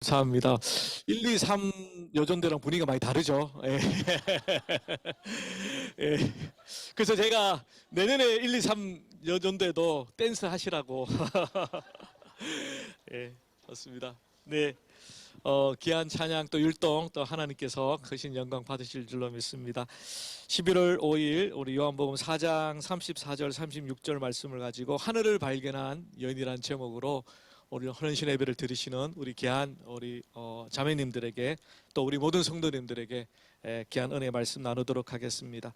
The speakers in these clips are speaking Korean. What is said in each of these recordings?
감사합니다. 1, 2, 3 여전대랑 분위기가 많이 다르죠. 예. 예. 그래서 제가 내년에 1, 2, 3 여전대도 댄스 하시라고. 예, 좋습니다. 네. 귀한 찬양 또 율동 또 하나님께서 크신 영광 받으실 줄로 믿습니다. 11월 5일 우리 요한복음 4장 34절 36절 말씀을 가지고 하늘을 발견한 여인이라는 제목으로 우리 헌신 예배를 드리시는 우리 귀한 우리 자매님들에게 또 우리 모든 성도님들에게 귀한 은혜의 말씀 나누도록 하겠습니다.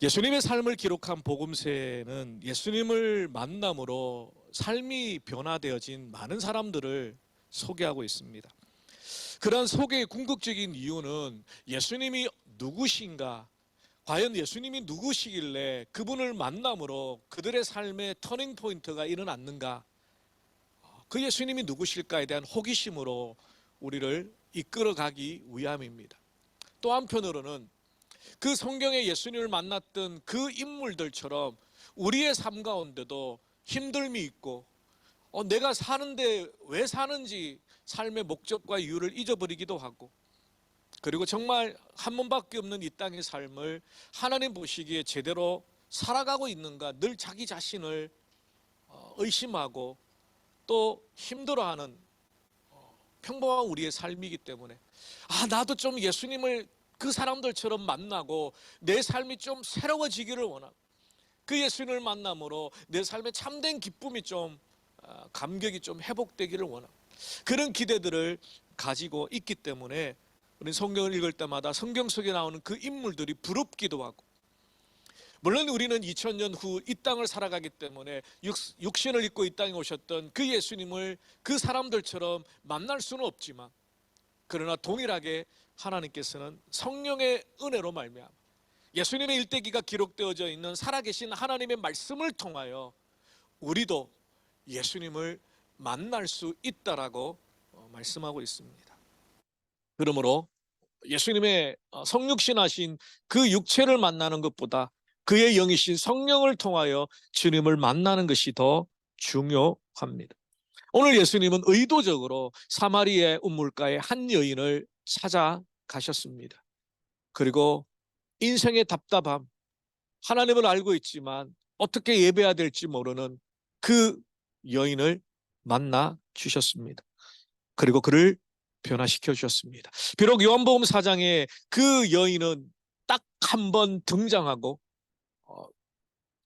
예수님의 삶을 기록한 복음서에는 예수님을 만남으로 삶이 변화되어진 많은 사람들을 소개하고 있습니다. 그런 소개의 궁극적인 이유는 예수님이 누구신가, 과연 예수님이 누구시길래 그분을 만남으로 그들의 삶의 터닝 포인트가 일어났는가, 그 예수님이 누구실까에 대한 호기심으로 우리를 이끌어가기 위함입니다. 또 한편으로는 그 성경에 예수님을 만났던 그 인물들처럼 우리의 삶 가운데도 힘듦이 있고 내가 사는데 왜 사는지 삶의 목적과 이유를 잊어버리기도 하고, 그리고 정말 한 번밖에 없는 이 땅의 삶을 하나님 보시기에 제대로 살아가고 있는가 늘 자기 자신을 의심하고 또 힘들어하는 평범한 우리의 삶이기 때문에 나도 좀 예수님을 그 사람들처럼 만나고 내 삶이 좀 새로워지기를 원하고 그 예수님을 만남으로 내 삶에 참된 기쁨이 좀 감격이 좀 회복되기를 원하고 그런 기대들을 가지고 있기 때문에 우리 성경을 읽을 때마다 성경 속에 나오는 그 인물들이 부럽기도 하고, 물론 우리는 2000년 후 이 땅을 살아가기 때문에 육신을 입고 이 땅에 오셨던 그 예수님을 그 사람들처럼 만날 수는 없지만, 그러나 동일하게 하나님께서는 성령의 은혜로 말미암아 예수님의 일대기가 기록되어져 있는 살아계신 하나님의 말씀을 통하여 우리도 예수님을 만날 수 있다라고 말씀하고 있습니다. 그러므로 예수님의 성육신하신 그 육체를 만나는 것보다 그의 영이신 성령을 통하여 주님을 만나는 것이 더 중요합니다. 오늘 예수님은 의도적으로 사마리아 우물가의 한 여인을 찾아가셨습니다. 그리고 인생의 답답함, 하나님을 알고 있지만 어떻게 예배해야 될지 모르는 그 여인을 만나 주셨습니다. 그리고 그를 변화시켜 주셨습니다. 비록 요한복음 4장에 그 여인은 딱 한 번 등장하고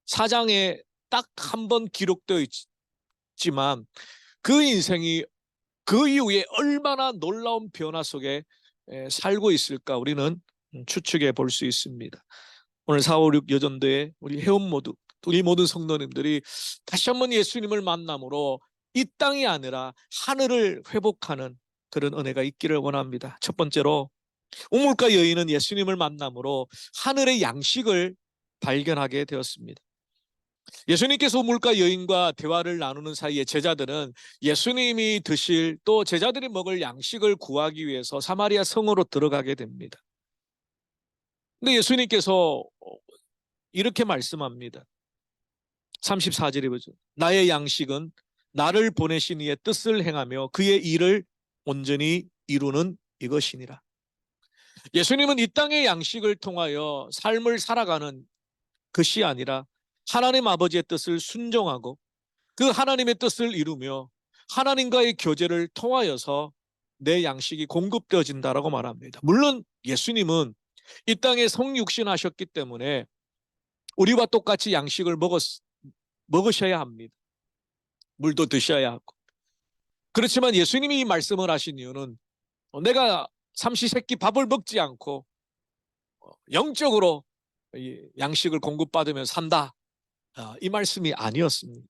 4장에 딱 한 번 기록되어 있지만 그 인생이 그 이후에 얼마나 놀라운 변화 속에 살고 있을까 우리는 추측해 볼 수 있습니다. 오늘 4, 5, 6 여전도에 우리 회원 모두, 우리 모든 성도님들이 다시 한번 예수님을 만남으로 이 땅이 아니라 하늘을 회복하는 그런 은혜가 있기를 원합니다. 첫 번째로 우물가 여인은 예수님을 만남으로 하늘의 양식을 발견하게 되었습니다. 예수님께서 우물가 여인과 대화를 나누는 사이에 제자들은 예수님이 드실 또 제자들이 먹을 양식을 구하기 위해서 사마리아 성으로 들어가게 됩니다. 근데 예수님께서 이렇게 말씀합니다. 34절에 보죠. 나의 양식은 나를 보내신 이의 뜻을 행하며 그의 일을 온전히 이루는 이것이니라. 예수님은 이 땅의 양식을 통하여 삶을 살아가는 것이 아니라 하나님 아버지의 뜻을 순종하고 그 하나님의 뜻을 이루며 하나님과의 교제를 통하여서 내 양식이 공급되어진다라고 말합니다. 물론 예수님은 이 땅에 성육신하셨기 때문에 우리와 똑같이 양식을 먹으셔야 합니다. 물도 드셔야 하고. 그렇지만 예수님이 이 말씀을 하신 이유는 내가 삼시세끼 밥을 먹지 않고 영적으로 양식을 공급받으며 산다, 이 말씀이 아니었습니다.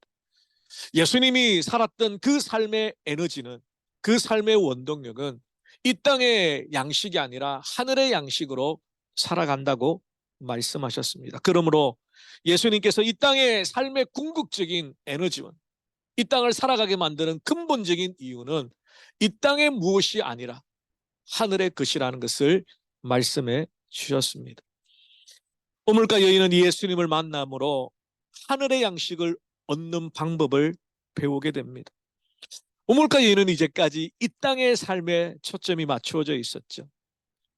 예수님이 살았던 그 삶의 에너지는, 그 삶의 원동력은 이 땅의 양식이 아니라 하늘의 양식으로 살아간다고 말씀하셨습니다. 그러므로 예수님께서 이 땅의 삶의 궁극적인 에너지원, 이 땅을 살아가게 만드는 근본적인 이유는 이 땅의 무엇이 아니라 하늘의 것이라는 것을 말씀해 주셨습니다. 우물가 여인은 예수님을 만남으로 하늘의 양식을 얻는 방법을 배우게 됩니다. 우물가 여인은 이제까지 이 땅의 삶에 초점이 맞추어져 있었죠.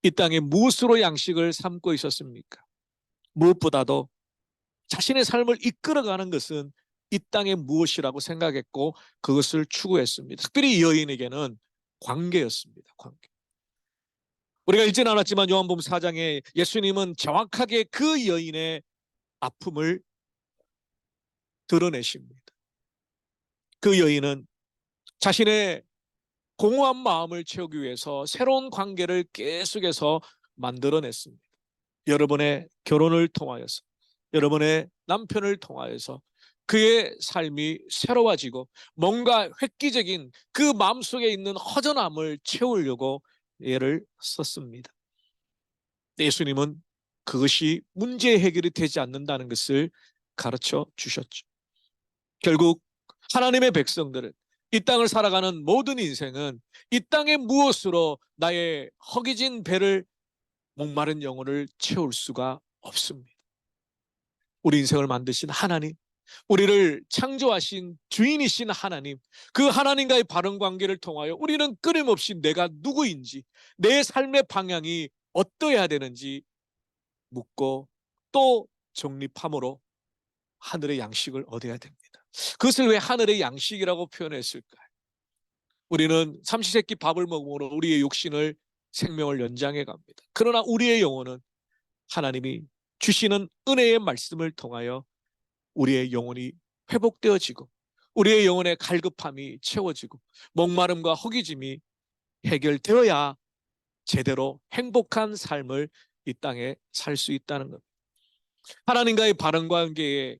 이 땅에 무엇으로 양식을 삼고 있었습니까? 무엇보다도 자신의 삶을 이끌어가는 것은 이 땅의 무엇이라고 생각했고 그것을 추구했습니다. 특별히 이 여인에게는 관계였습니다. 관계. 우리가 읽지는 않았지만 요한복음 4장에 예수님은 정확하게 그 여인의 아픔을 드러내십니다. 그 여인은 자신의 공허한 마음을 채우기 위해서 새로운 관계를 계속해서 만들어냈습니다. 여러분의 결혼을 통하여서, 여러분의 남편을 통하여서 그의 삶이 새로워지고 뭔가 획기적인 그 마음속에 있는 허전함을 채우려고 애를 썼습니다. 예수님은 그것이 문제 해결이 되지 않는다는 것을 가르쳐 주셨죠. 결국 하나님의 백성들은, 이 땅을 살아가는 모든 인생은 이 땅의 무엇으로 나의 허기진 배를, 목마른 영혼을 채울 수가 없습니다. 우리 인생을 만드신 하나님, 우리를 창조하신 주인이신 하나님, 그 하나님과의 바른 관계를 통하여 우리는 끊임없이 내가 누구인지, 내 삶의 방향이 어떠해야 되는지 묻고 또 정립함으로 하늘의 양식을 얻어야 됩니다. 그것을 왜 하늘의 양식이라고 표현했을까요? 우리는 삼시세끼 밥을 먹음으로 우리의 육신을, 생명을 연장해 갑니다. 그러나 우리의 영혼은 하나님이 주시는 은혜의 말씀을 통하여 우리의 영혼이 회복되어지고 우리의 영혼의 갈급함이 채워지고 목마름과 허기짐이 해결되어야 제대로 행복한 삶을 이 땅에 살 수 있다는 것. 하나님과의 바른 관계에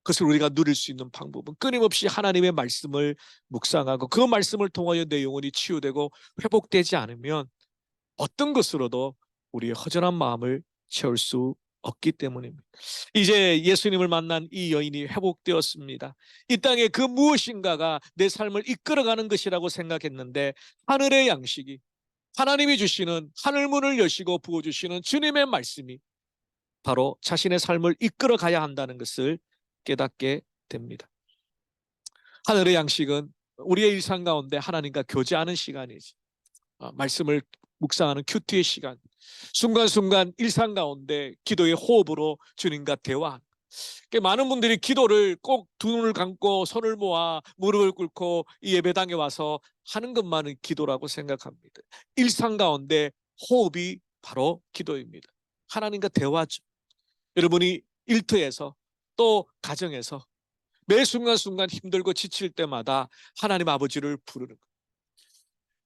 그것을 우리가 누릴 수 있는 방법은 끊임없이 하나님의 말씀을 묵상하고 그 말씀을 통하여 내 영혼이 치유되고 회복되지 않으면 어떤 것으로도 우리의 허전한 마음을 채울 수 없기 때문입니다. 이제 예수님을 만난 이 여인이 회복되었습니다. 이 땅에 그 무엇인가가 내 삶을 이끌어가는 것이라고 생각했는데 하늘의 양식이, 하나님이 주시는 하늘문을 여시고 부어주시는 주님의 말씀이 바로 자신의 삶을 이끌어가야 한다는 것을 깨닫게 됩니다. 하늘의 양식은 우리의 일상 가운데 하나님과 교제하는 시간이지. 말씀을 묵상하는 큐티의 시간, 순간순간 일상 가운데 기도의 호흡으로 주님과 대화하는. 많은 분들이 기도를 꼭 두 눈을 감고 손을 모아 무릎을 꿇고 이 예배당에 와서 하는 것만은 기도라고 생각합니다. 일상 가운데 호흡이 바로 기도입니다. 하나님과 대화죠. 여러분이 일터에서 또 가정에서 매 순간순간 힘들고 지칠 때마다 하나님 아버지를 부르는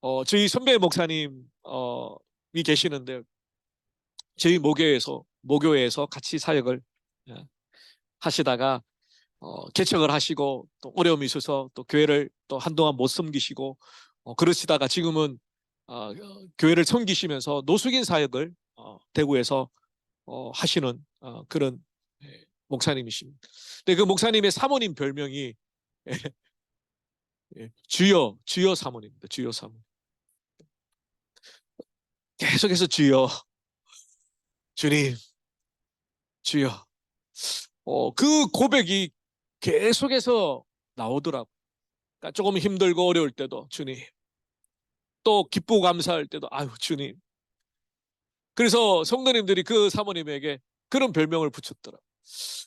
거. 저희 선배 목사님 이 계시는데 저희 모교회에서 같이 사역을 하시다가 개척을 하시고 또 어려움이 있어서 또 교회를 또 한동안 못 섬기시고 그러시다가 지금은 교회를 섬기시면서 노숙인 사역을 대구에서 하시는 그런 목사님이십니다. 근데 그 목사님의 사모님 별명이 주여 사모님입니다. 주여 사모님. 계속해서 주여, 주님, 주여. 그 고백이 계속해서 나오더라고요. 그러니까 조금 힘들고 어려울 때도 주님, 또 기쁘고 감사할 때도 아유 주님. 그래서 성도님들이 그 사모님에게 그런 별명을 붙였더라고요.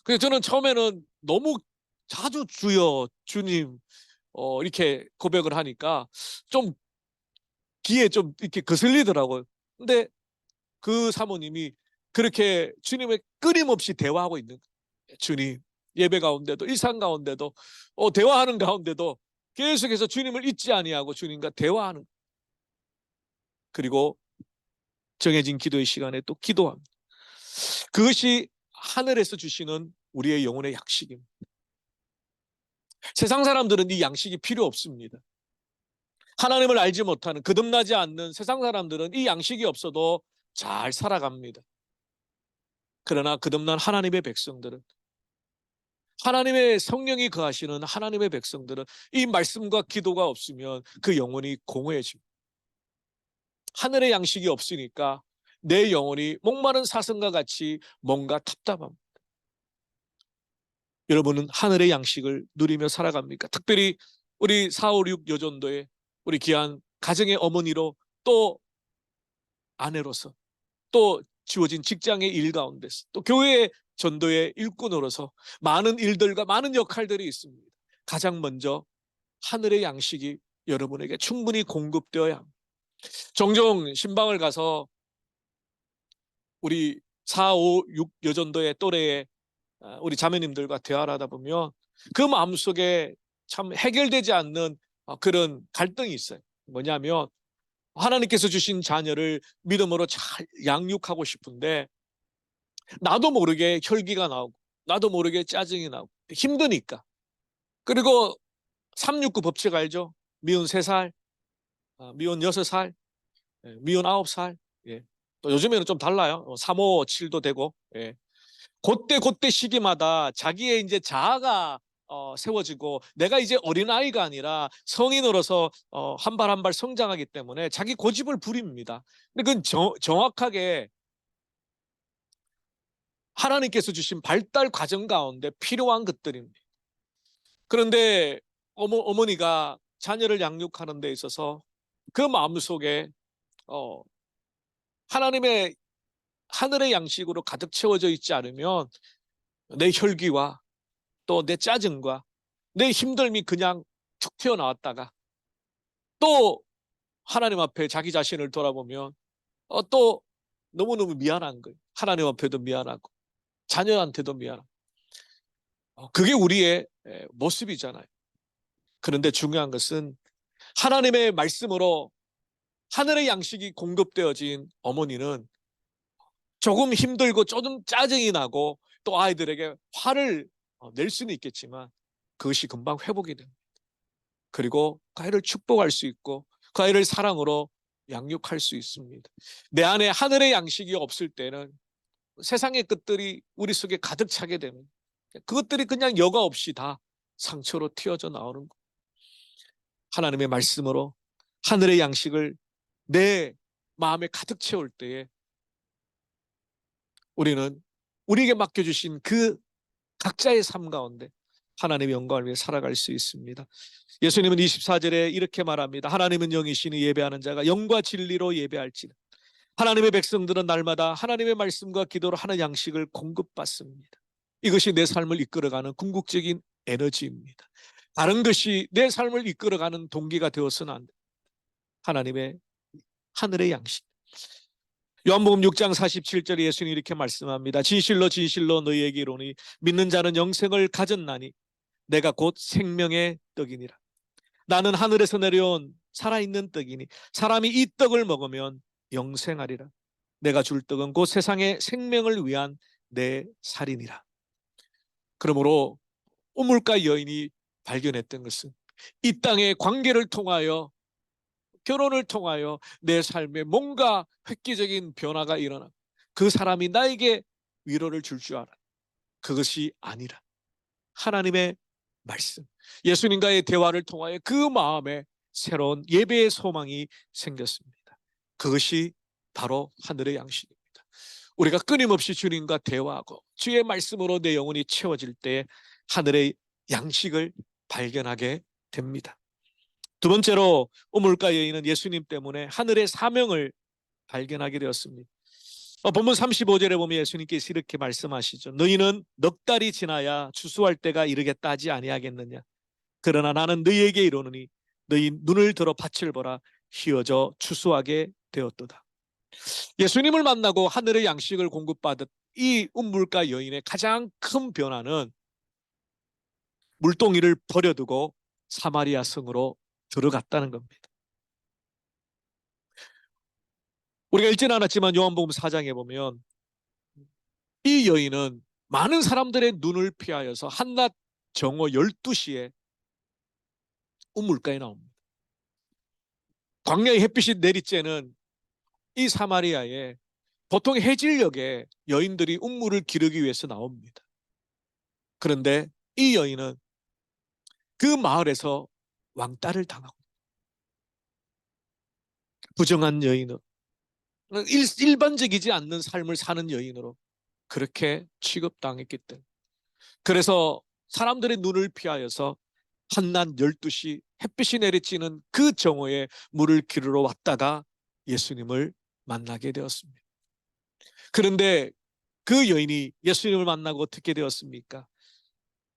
그래서 저는 처음에는 너무 자주 주여, 주님 이렇게 고백을 하니까 좀 귀에 좀 이렇게 거슬리더라고요. 근데 그 사모님이 그렇게 주님을 끊임없이 대화하고 있는 거예요. 주님, 예배 가운데도 일상 가운데도 대화하는 가운데도 계속해서 주님을 잊지 아니하고 주님과 대화하는 거예요. 그리고 정해진 기도의 시간에 또 기도합니다. 그것이 하늘에서 주시는 우리의 영혼의 양식입니다. 세상 사람들은 이 양식이 필요 없습니다. 하나님을 알지 못하는, 거듭나지 않는 세상 사람들은 이 양식이 없어도 잘 살아갑니다. 그러나 거듭난 하나님의 백성들은, 하나님의 성령이 거하시는 하나님의 백성들은 이 말씀과 기도가 없으면 그 영혼이 공허해집니다. 하늘의 양식이 없으니까 내 영혼이 목마른 사슴과 같이 뭔가 답답합니다. 여러분은 하늘의 양식을 누리며 살아갑니까? 특별히 우리 456 여전도의 우리 귀한 가정의 어머니로, 또 아내로서, 또 지워진 직장의 일 가운데서, 또 교회의 전도의 일꾼으로서 많은 일들과 많은 역할들이 있습니다. 가장 먼저 하늘의 양식이 여러분에게 충분히 공급되어야 합니다. 종종 신방을 가서 우리 4, 5, 6 여전도의 또래의 우리 자매님들과 대화를 하다 보면 그 마음속에 참 해결되지 않는 그런 갈등이 있어요. 뭐냐면 하나님께서 주신 자녀를 믿음으로 잘 양육하고 싶은데 나도 모르게 혈기가 나오고 나도 모르게 짜증이 나오고 힘드니까. 그리고 369 법칙 알죠? 미운 3살, 미운 6살, 미운 9살. 예. 또 요즘에는 좀 달라요. 357도 되고. 예. 그때 시기마다 자기의 이제 자아가 세워지고 내가 이제 어린아이가 아니라 성인으로서 한 발 한 발 성장하기 때문에 자기 고집을 부립니다. 근데 그건 정확하게 하나님께서 주신 발달 과정 가운데 필요한 것들입니다. 그런데 어머니가 자녀를 양육하는 데 있어서 그 마음속에 하나님의 하늘의 양식으로 가득 채워져 있지 않으면 내 혈기와 또 내 짜증과 내 힘듦이 그냥 툭 튀어나왔다가 또 하나님 앞에 자기 자신을 돌아보면 또 너무너무 미안한 거예요. 하나님 앞에도 미안하고 자녀한테도 미안하고. 그게 우리의 모습이잖아요. 그런데 중요한 것은 하나님의 말씀으로 하늘의 양식이 공급되어진 어머니는 조금 힘들고 조금 짜증이 나고 또 아이들에게 화를 낼 수는 있겠지만 그것이 금방 회복이 됩니다. 그리고 그 아이를 축복할 수 있고 그 아이를 사랑으로 양육할 수 있습니다. 내 안에 하늘의 양식이 없을 때는 세상의 것들이 우리 속에 가득 차게 되면 그것들이 그냥 여과 없이 다 상처로 튀어져 나오는 거예요. 하나님의 말씀으로 하늘의 양식을 내 마음에 가득 채울 때에 우리는 우리에게 맡겨주신 그 각자의 삶 가운데 하나님의 영광을 위해 살아갈 수 있습니다. 예수님은 24절에 이렇게 말합니다. 하나님은 영이시니 예배하는 자가 영과 진리로 예배할지는 하나님의 백성들은 날마다 하나님의 말씀과 기도로 하는 양식을 공급받습니다. 이것이 내 삶을 이끌어가는 궁극적인 에너지입니다. 다른 것이 내 삶을 이끌어가는 동기가 되어서는 안 돼. 하나님의 하늘의 양식. 요한복음 6장 47절에 예수님이 이렇게 말씀합니다. 진실로 진실로 너희에게 이르노니 믿는 자는 영생을 가졌나니 내가 곧 생명의 떡이니라. 나는 하늘에서 내려온 살아있는 떡이니 사람이 이 떡을 먹으면 영생하리라. 내가 줄 떡은 곧 세상의 생명을 위한 내 살이니라. 그러므로 우물가 여인이 발견했던 것은 이 땅의 관계를 통하여 결혼을 통하여 내 삶에 뭔가 획기적인 변화가 일어나 그 사람이 나에게 위로를 줄 줄 알아. 그것이 아니라 하나님의 말씀, 예수님과의 대화를 통하여 그 마음에 새로운 예배의 소망이 생겼습니다. 그것이 바로 하늘의 양식입니다. 우리가 끊임없이 주님과 대화하고 주의 말씀으로 내 영혼이 채워질 때 하늘의 양식을 발견하게 됩니다. 두 번째로 우물가 여인은 예수님 때문에 하늘의 사명을 발견하게 되었습니다. 본문 35절에 보면 예수님께서 이렇게 말씀하시죠. 너희는 넉 달이 지나야 추수할 때가 이르겠다 하지 아니하겠느냐. 그러나 나는 너희에게 이르노니 너희 눈을 들어 밭을 보라 휘어져 추수하게 되었도다. 예수님을 만나고 하늘의 양식을 공급받은 이 우물가 여인의 가장 큰 변화는 물동이를 버려두고 사마리아 성으로 들어갔다는 겁니다. 우리가 읽지는 않았지만 요한복음 4장에 보면 이 여인은 많은 사람들의 눈을 피하여서 한낮 정오 12시에 우물가에 나옵니다. 광야의 햇빛이 내리쬐는 이 사마리아에 보통 해질녘에 여인들이 우물을 기르기 위해서 나옵니다. 그런데 이 여인은 그 마을에서 왕따를 당하고 부정한 여인으로 일반적이지 않는 삶을 사는 여인으로 그렇게 취급당했기 때문에 그래서 사람들의 눈을 피하여서 한낮 12시 햇빛이 내리쬐는 그 정오에 물을 기르러 왔다가 예수님을 만나게 되었습니다. 그런데 그 여인이 예수님을 만나고 어떻게 되었습니까?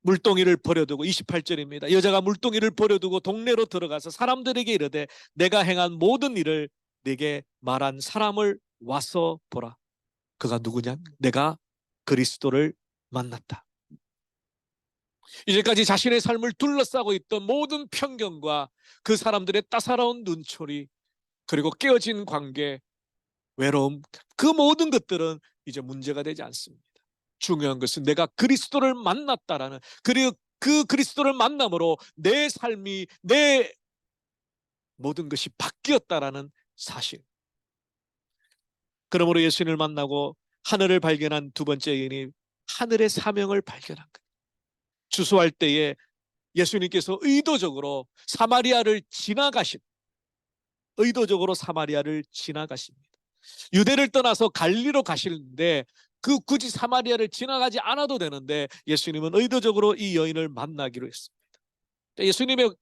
물동이를 버려두고, 28절입니다. 여자가 물동이를 버려두고 동네로 들어가서 사람들에게 이르되 내가 행한 모든 일을 내게 말한 사람을 와서 보라. 그가 누구냐? 내가 그리스도를 만났다. 이제까지 자신의 삶을 둘러싸고 있던 모든 편견과 그 사람들의 따사로운 눈초리, 그리고 깨어진 관계, 외로움, 그 모든 것들은 이제 문제가 되지 않습니다. 중요한 것은 내가 그리스도를 만났다라는, 그리고 그 그리스도를 만남으로 내 삶이, 내 모든 것이 바뀌었다라는 사실. 그러므로 예수님을 만나고 하늘을 발견한 두 번째 여인이 하늘의 사명을 발견한 거예요. 주소할 때에 예수님께서 의도적으로 사마리아를 지나가십니다. 유대를 떠나서 갈리로 가시는데 그 굳이 사마리아를 지나가지 않아도 되는데 예수님은 의도적으로 이 여인을 만나기로 했습니다. 예수님의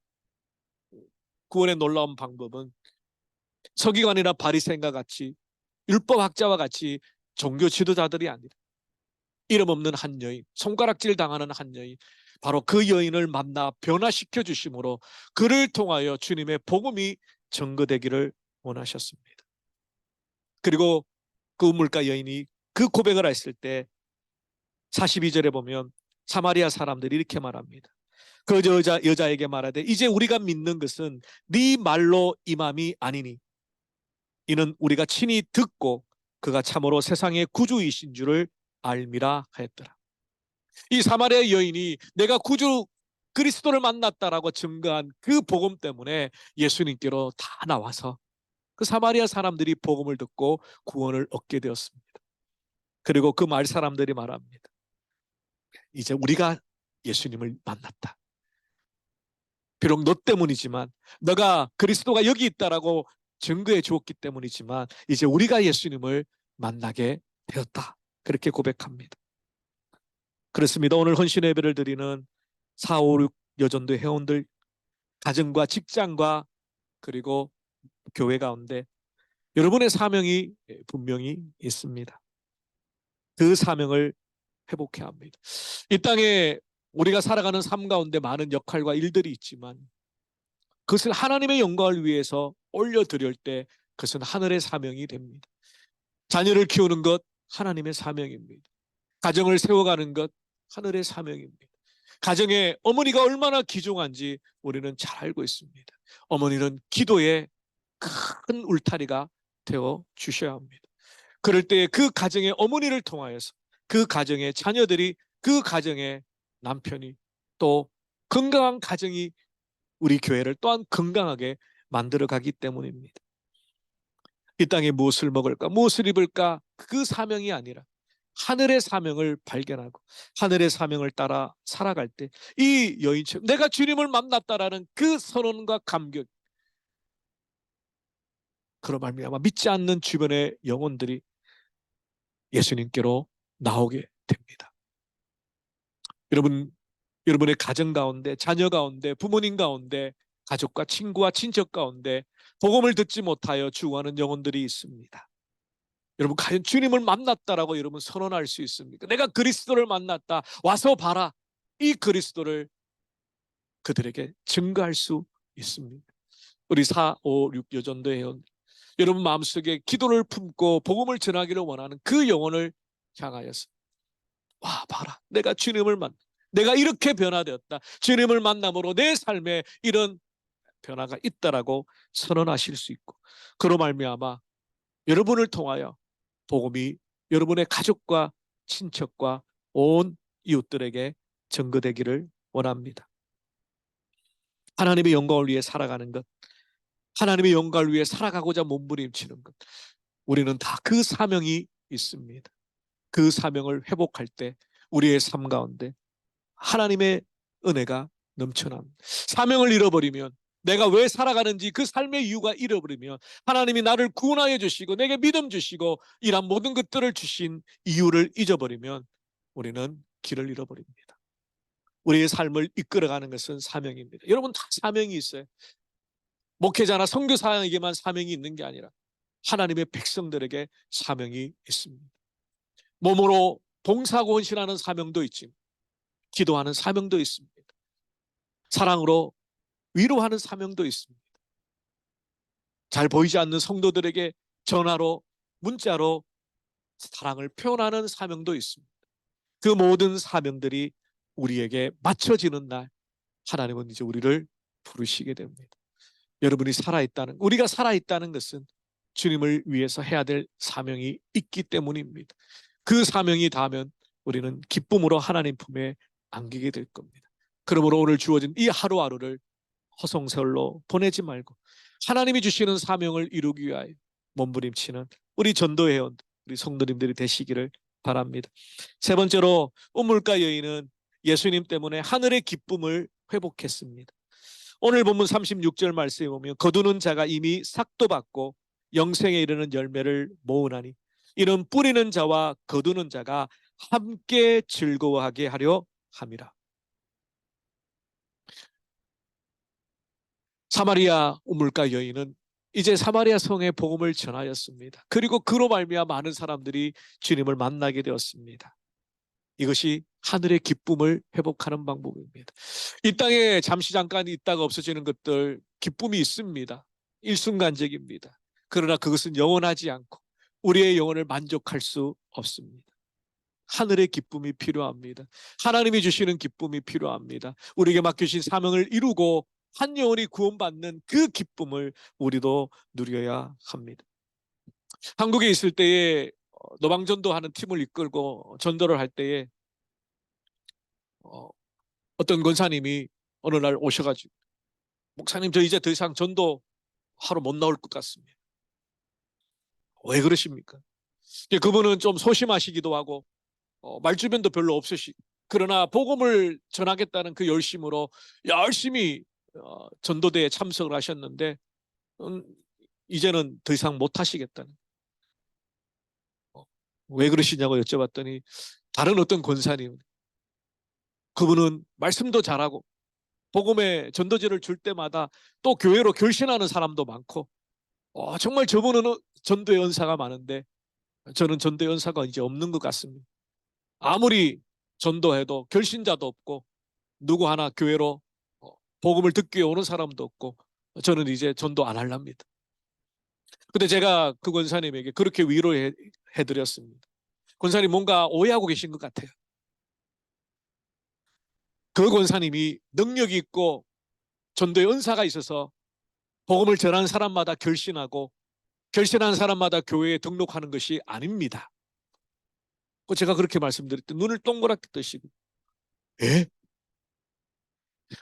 구원의 놀라운 방법은 서기관이나 바리새인과 같이, 율법학자와 같이 종교 지도자들이 아니라 이름 없는 한 여인, 손가락질 당하는 한 여인, 바로 그 여인을 만나 변화시켜 주심으로 그를 통하여 주님의 복음이 전거되기를 원하셨습니다. 그리고 그 우물가 여인이 그 고백을 했을 때 42절에 보면 사마리아 사람들이 이렇게 말합니다. 그 여자에게 말하되 이제 우리가 믿는 것은 네 말로 임함이 아니니 이는 우리가 친히 듣고 그가 참으로 세상의 구주이신 줄을 알미라 하였더라. 이 사마리아 여인이 내가 구주 그리스도를 만났다라고 증거한 그 복음 때문에 예수님께로 다 나와서 그 사마리아 사람들이 복음을 듣고 구원을 얻게 되었습니다. 그리고 그 마을 사람들이 말합니다. 이제 우리가 예수님을 만났다. 비록 너 때문이지만, 너가 그리스도가 여기 있다라고 증거해 주었기 때문이지만 이제 우리가 예수님을 만나게 되었다. 그렇게 고백합니다. 그렇습니다. 오늘 헌신 예배를 드리는 4, 5, 6 여전도 회원들, 가정과 직장과 그리고 교회 가운데 여러분의 사명이 분명히 있습니다. 그 사명을 회복해야 합니다. 이 땅에 우리가 살아가는 삶 가운데 많은 역할과 일들이 있지만 그것을 하나님의 영광을 위해서 올려드릴 때 그것은 하늘의 사명이 됩니다. 자녀를 키우는 것 하나님의 사명입니다. 가정을 세워가는 것 하늘의 사명입니다. 가정에 어머니가 얼마나 귀중한지 우리는 잘 알고 있습니다. 어머니는 기도의 큰 울타리가 되어 주셔야 합니다. 그럴 때 그 가정의 어머니를 통하여서 그 가정의 자녀들이, 그 가정의 남편이, 또 건강한 가정이 우리 교회를 또한 건강하게 만들어가기 때문입니다. 이 땅에 무엇을 먹을까, 무엇을 입을까, 그 사명이 아니라 하늘의 사명을 발견하고 하늘의 사명을 따라 살아갈 때 이 여인처럼 내가 주님을 만났다라는 그 선언과 감격, 그로 말미암아 믿지 않는 주변의 영혼들이 예수님께로 나오게 됩니다. 여러분의 가정 가운데, 자녀 가운데, 부모님 가운데, 가족과 친구와 친척 가운데 복음을 듣지 못하여 죽어가는 영혼들이 있습니다. 여러분, 과연 주님을 만났다라고 여러분 선언할 수 있습니까? 내가 그리스도를 만났다, 와서 봐라. 이 그리스도를 그들에게 증거할 수 있습니다. 우리 4, 5, 6 여전도 회원, 여러분 마음속에 기도를 품고 복음을 전하기를 원하는 그 영혼을 향하여서 와 봐라, 내가 주님을 내가 이렇게 변화되었다. 주님을 만남으로 내 삶에 이런 변화가 있다라고 선언하실 수 있고, 그로 말미암아 여러분을 통하여 복음이 여러분의 가족과 친척과 온 이웃들에게 전거되기를 원합니다. 하나님의 영광을 위해 살아가는 것, 하나님의 영광을 위해 살아가고자 몸부림치는 것, 우리는 다 그 사명이 있습니다. 그 사명을 회복할 때 우리의 삶 가운데 하나님의 은혜가 넘쳐납니다. 사명을 잃어버리면, 내가 왜 살아가는지 그 삶의 이유가 잃어버리면, 하나님이 나를 구원하여 주시고 내게 믿음 주시고 이런 모든 것들을 주신 이유를 잊어버리면 우리는 길을 잃어버립니다. 우리의 삶을 이끌어가는 것은 사명입니다. 여러분 다 사명이 있어요. 목회자나 선교사에게만 사명이 있는 게 아니라 하나님의 백성들에게 사명이 있습니다. 몸으로 봉사곤신하는 사명도 있지, 기도하는 사명도 있습니다. 사랑으로 위로하는 사명도 있습니다. 잘 보이지 않는 성도들에게 전화로, 문자로 사랑을 표현하는 사명도 있습니다. 그 모든 사명들이 우리에게 맞춰지는 날 하나님은 이제 우리를 부르시게 됩니다. 여러분이 살아있다는, 우리가 살아있다는 것은 주님을 위해서 해야 될 사명이 있기 때문입니다. 그 사명이 닿으면 우리는 기쁨으로 하나님 품에 안기게 될 겁니다. 그러므로 오늘 주어진 이 하루하루를 허송세월로 보내지 말고 하나님이 주시는 사명을 이루기 위하여 몸부림치는 우리 전도회원, 우리 성도님들이 되시기를 바랍니다. 세 번째로 우물가 여인은 예수님 때문에 하늘의 기쁨을 회복했습니다. 오늘 본문 36절 말씀에 보면 거두는 자가 이미 삭도 받고 영생에 이르는 열매를 모으나니 이는 뿌리는 자와 거두는 자가 함께 즐거워하게 하려 함이라. 사마리아 우물가 여인은 이제 사마리아 성에 복음을 전하였습니다. 그리고 그로 말미암아 많은 사람들이 주님을 만나게 되었습니다. 이것이 하늘의 기쁨을 회복하는 방법입니다. 이 땅에 잠시 잠깐 있다가 없어지는 것들 기쁨이 있습니다. 일순간적입니다. 그러나 그것은 영원하지 않고 우리의 영혼을 만족할 수 없습니다. 하늘의 기쁨이 필요합니다. 하나님이 주시는 기쁨이 필요합니다. 우리에게 맡기신 사명을 이루고 한 영혼이 구원받는 그 기쁨을 우리도 누려야 합니다. 한국에 있을 때에 노방전도하는 팀을 이끌고 전도를 할 때에 어떤 권사님이 어느 날 오셔가지고 목사님 저 이제 더 이상 전도하러 못 나올 것 같습니다. 왜 그러십니까? 그분은 좀 소심하시기도 하고 말주변도 별로 없으시고 그러나 복음을 전하겠다는 그 열심으로 열심히 전도대에 참석을 하셨는데 이제는 더 이상 못 하시겠다는. 왜 그러시냐고 여쭤봤더니 다른 어떤 권사님, 그분은 말씀도 잘하고 복음의 전도지를 줄 때마다 또 교회로 결신하는 사람도 많고 정말 저분은 전도의 은사가 많은데 저는 전도의 은사가 이제 없는 것 같습니다. 아무리 전도해도 결신자도 없고 누구 하나 교회로 복음을 듣기 위해 오는 사람도 없고 저는 이제 전도 안 할랍니다. 근데 제가 그 권사님에게 그렇게 위로해드렸습니다. 권사님 뭔가 오해하고 계신 것 같아요. 그 권사님이 능력이 있고 전도의 은사가 있어서 복음을 전하는 사람마다 결신하고 결신하는 사람마다 교회에 등록하는 것이 아닙니다. 제가 그렇게 말씀드릴 때 눈을 동그랗게 뜨시고 예?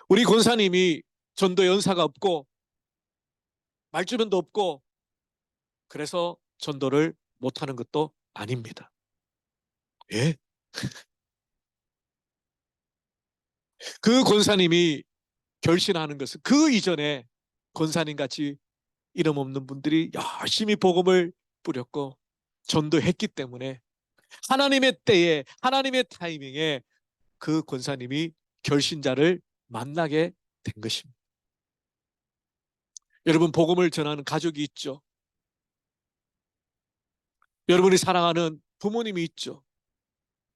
우리 권사님이 전도의 은사가 없고 말주변도 없고 그래서 전도를 못하는 것도 아닙니다. 예? 그 권사님이 결신하는 것은 그 이전에 권사님 같이 이름 없는 분들이 열심히 복음을 뿌렸고 전도했기 때문에 하나님의 때에 하나님의 타이밍에 그 권사님이 결신자를 만나게 된 것입니다. 여러분 복음을 전하는 가족이 있죠. 여러분이 사랑하는 부모님이 있죠.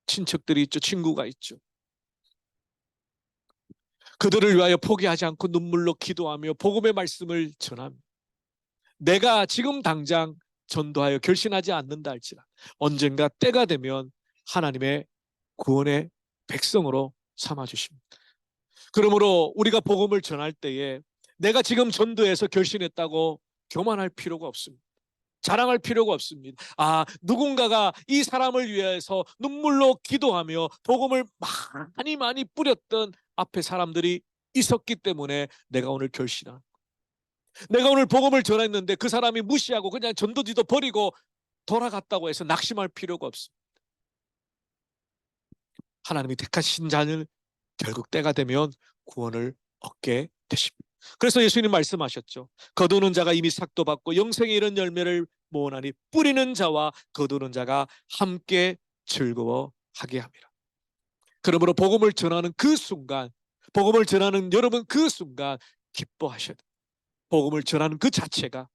친척들이 있죠. 친구가 있죠. 그들을 위하여 포기하지 않고 눈물로 기도하며 복음의 말씀을 전합니다. 내가 지금 당장 전도하여 결신하지 않는다 할지라 언젠가 때가 되면 하나님의 구원의 백성으로 삼아주십니다. 그러므로 우리가 복음을 전할 때에 내가 지금 전도해서 결신했다고 교만할 필요가 없습니다. 자랑할 필요가 없습니다. 누군가가 이 사람을 위해서 눈물로 기도하며 복음을 많이 뿌렸던 앞에 사람들이 있었기 때문에 내가 오늘 결신한, 내가 오늘 복음을 전했는데 그 사람이 무시하고 그냥 전도지도 버리고 돌아갔다고 해서 낙심할 필요가 없습니다. 하나님이 택하신 자는 결국 때가 되면 구원을 얻게 되십니다. 그래서 예수님 말씀하셨죠. 거두는 자가 이미 삭도 받고 영생에 이른 열매를 모으나니 뿌리는 자와 거두는 자가 함께 즐거워하게 합니다. 그러므로 복음을 전하는 그 순간, 복음을 전하는 여러분 그 순간 기뻐하셔야 돼요. 복음을 전하는 그 자체가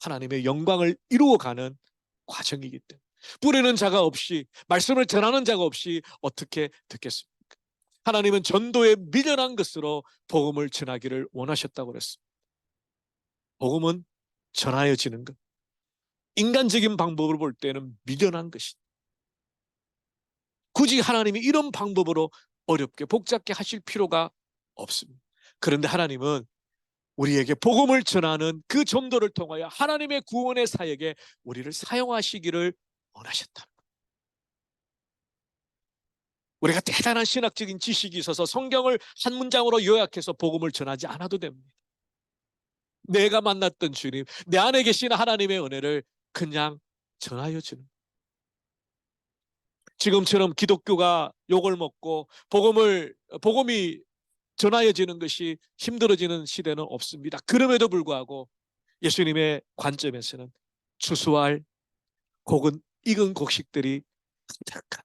하나님의 영광을 이루어가는 과정이기 때문에 뿌리는 자가 없이, 말씀을 전하는 자가 없이 어떻게 듣겠습니까? 하나님은 전도에 미련한 것으로 복음을 전하기를 원하셨다고 그랬습니다. 복음은 전하여지는 것. 인간적인 방법으로 볼 때는 미련한 것이다. 굳이 하나님이 이런 방법으로 어렵게 복잡게 하실 필요가 없습니다. 그런데 하나님은 우리에게 복음을 전하는 그 전도를 통하여 하나님의 구원의 사역에 우리를 사용하시기를 원하셨다. 우리가 대단한 신학적인 지식이 있어서 성경을 한 문장으로 요약해서 복음을 전하지 않아도 됩니다. 내가 만났던 주님, 내 안에 계신 하나님의 은혜를 그냥 전하여 주는. 지금처럼 기독교가 욕을 먹고 복음이 전하여지는 것이 힘들어지는 시대는 없습니다. 그럼에도 불구하고 예수님의 관점에서는 추수할 곡은 익은 곡식들이 가득한,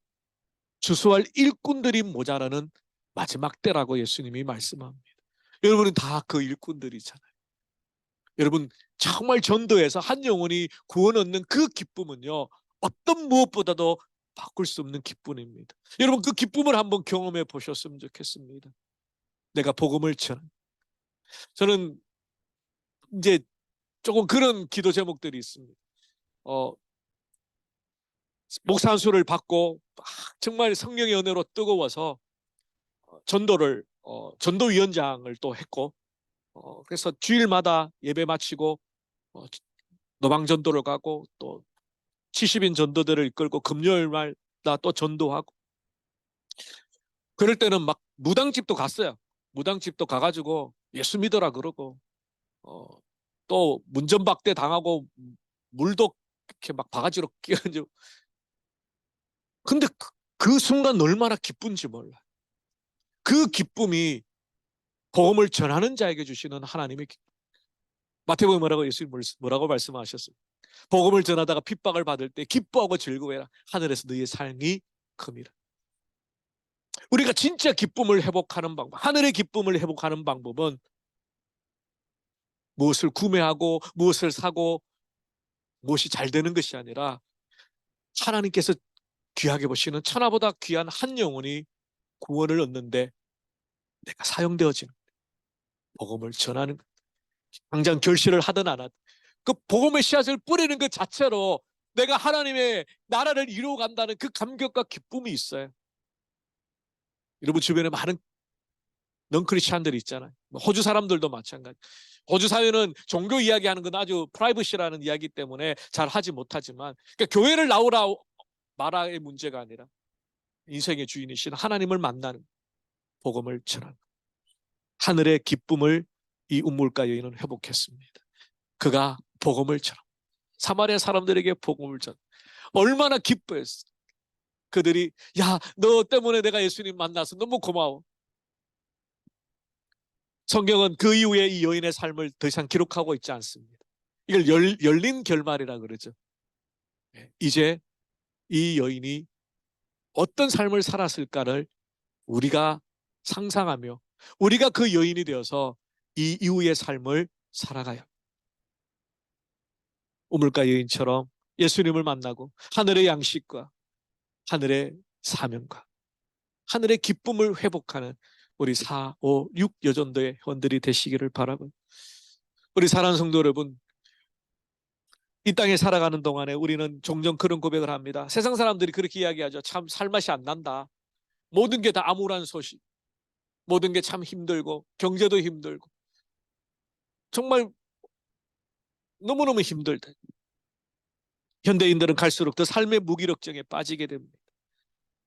추수할 일꾼들이 모자라는 마지막 때라고 예수님이 말씀합니다. 여러분은 다 그 일꾼들이잖아요. 여러분 정말 전도해서 한 영혼이 구원 얻는 그 기쁨은요, 어떤 무엇보다도 바꿀 수 없는 기쁨입니다. 여러분 그 기쁨을 한번 경험해 보셨으면 좋겠습니다. 내가 복음을 전한. 저는 이제 조금 그런 기도 제목들이 있습니다. 목사 안수를 받고 정말 성령의 은혜로 뜨거워서 전도위원장을 또 했고, 그래서 주일마다 예배 마치고 노방전도를 가고 또 70인 전도들을 이끌고 금요일마다 또 전도하고, 그럴 때는 막 무당집도 갔어요. 무당집도 가가지고 예수 믿어라 그러고, 또 문전박대 당하고 물도 이렇게 막 바가지로 끼얹고. 근데 그 순간 얼마나 기쁜지 몰라. 그 기쁨이 복음을 전하는 자에게 주시는 하나님의 기쁨. 마태복음에 뭐라고 말씀하셨어요? 복음을 전하다가 핍박을 받을 때 기뻐하고 즐거워해라. 하늘에서 너희의 삶이 큼이라. 우리가 진짜 기쁨을 회복하는 방법, 하늘의 기쁨을 회복하는 방법은 무엇을 구매하고 무엇을 사고 무엇이 잘 되는 것이 아니라 하나님께서 귀하게 보시는 천하보다 귀한 한 영혼이 구원을 얻는데 내가 사용되어지는, 복음을 전하는, 당장 결실을 하든 안 하든 그 복음의 씨앗을 뿌리는 것 자체로 내가 하나님의 나라를 이루어간다는 그 감격과 기쁨이 있어요. 여러분 주변에 많은 넌크리스찬들이 있잖아요. 호주 사람들도 마찬가지. 호주 사회는 종교 이야기하는 건 아주 프라이버시라는 이야기 때문에 잘 하지 못하지만, 그러니까 교회를 나오라 마라의 문제가 아니라 인생의 주인이신 하나님을 만나는, 복음을 전하는 하늘의 기쁨을 이 운물가 여인은 회복했습니다. 그가 복음을 전하, 사마리아 사람들에게 복음을 전, 얼마나 기뻐했어. 그들이 야, 너 때문에 내가 예수님 만나서 너무 고마워. 성경은 그 이후에 이 여인의 삶을 더 이상 기록하고 있지 않습니다. 이걸 열린 결말이라 그러죠. 이제 이 여인이 어떤 삶을 살았을까를 우리가 상상하며 우리가 그 여인이 되어서 이 이후의 삶을 살아가야 합니다. 우물가 여인처럼 예수님을 만나고 하늘의 양식과 하늘의 사명과 하늘의 기쁨을 회복하는 우리 4, 5, 6 여전도의 회원들이 되시기를 바라고, 우리 사랑하는 성도 여러분, 이 땅에 살아가는 동안에 우리는 종종 그런 고백을 합니다. 세상 사람들이 그렇게 이야기하죠. 참 살맛이 안 난다. 모든 게 다 암울한 소식, 모든 게 참 힘들고 경제도 힘들고 정말 너무너무 힘들다. 현대인들은 갈수록 더 삶의 무기력증에 빠지게 됩니다.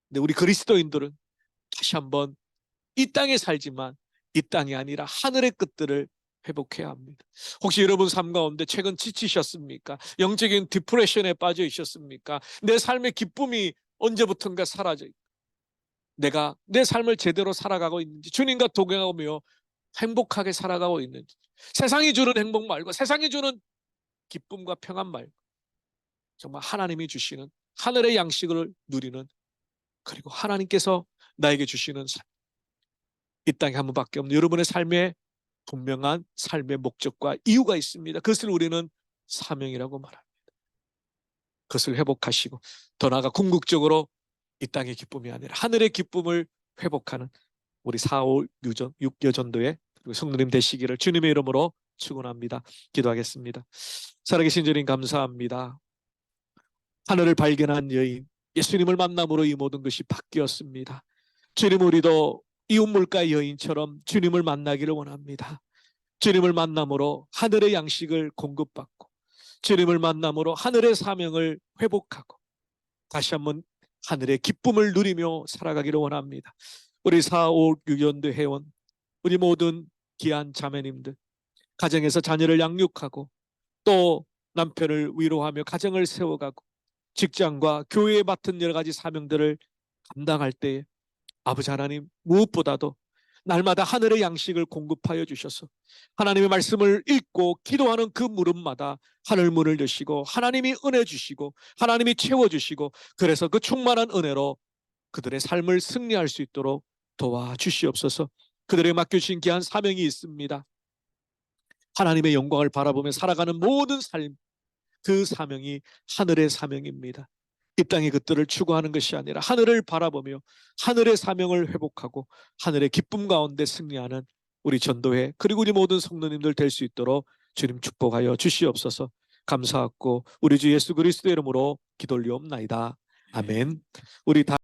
근데 우리 그리스도인들은 다시 한번 이 땅에 살지만 이 땅이 아니라 하늘의 끝들을 회복해야 합니다. 혹시 여러분 삶 가운데 최근 지치셨습니까? 영적인 디프레션에 빠져 있었습니까? 내 삶의 기쁨이 언제부턴가 사라져 있고, 내가 내 삶을 제대로 살아가고 있는지, 주님과 동행하며 행복하게 살아가고 있는지, 세상이 주는 행복 말고 세상이 주는 기쁨과 평안 말고 정말 하나님이 주시는 하늘의 양식을 누리는, 그리고 하나님께서 나에게 주시는 삶. 이 땅에 한 번밖에 없는 여러분의 삶에 분명한 삶의 목적과 이유가 있습니다. 그것을 우리는 사명이라고 말합니다. 그것을 회복하시고 더 나아가 궁극적으로 이 땅의 기쁨이 아니라 하늘의 기쁨을 회복하는 우리 4, 5, 6여전도의 성도님 되시기를 주님의 이름으로 축원합니다. 기도하겠습니다. 살아계신 주님 감사합니다. 하늘을 발견한 여인, 예수님을 만남으로 이 모든 것이 바뀌었습니다. 주님, 우리도 이 운물가의 여인처럼 주님을 만나기를 원합니다. 주님을 만남으로 하늘의 양식을 공급받고 주님을 만남으로 하늘의 사명을 회복하고 다시 한번 하늘의 기쁨을 누리며 살아가기를 원합니다. 우리 4, 5, 6연도 회원, 우리 모든 귀한 자매님들, 가정에서 자녀를 양육하고 또 남편을 위로하며 가정을 세워가고 직장과 교회에 맡은 여러 가지 사명들을 감당할 때에 아버지 하나님, 무엇보다도 날마다 하늘의 양식을 공급하여 주셔서 하나님의 말씀을 읽고 기도하는 그 물음마다 하늘 문을 여시고 하나님이 은혜 주시고 하나님이 채워주시고 그래서 그 충만한 은혜로 그들의 삶을 승리할 수 있도록 도와주시옵소서. 그들에게 맡겨주신 귀한 사명이 있습니다. 하나님의 영광을 바라보며 살아가는 모든 삶, 그 사명이 하늘의 사명입니다. 이 땅의 것들을 추구하는 것이 아니라 하늘을 바라보며 하늘의 사명을 회복하고 하늘의 기쁨 가운데 승리하는 우리 전도회 그리고 우리 모든 성도님들 될 수 있도록 주님 축복하여 주시옵소서. 감사하고 우리 주 예수 그리스도의 이름으로 기도 올리옵나이다. 아멘. 우리 다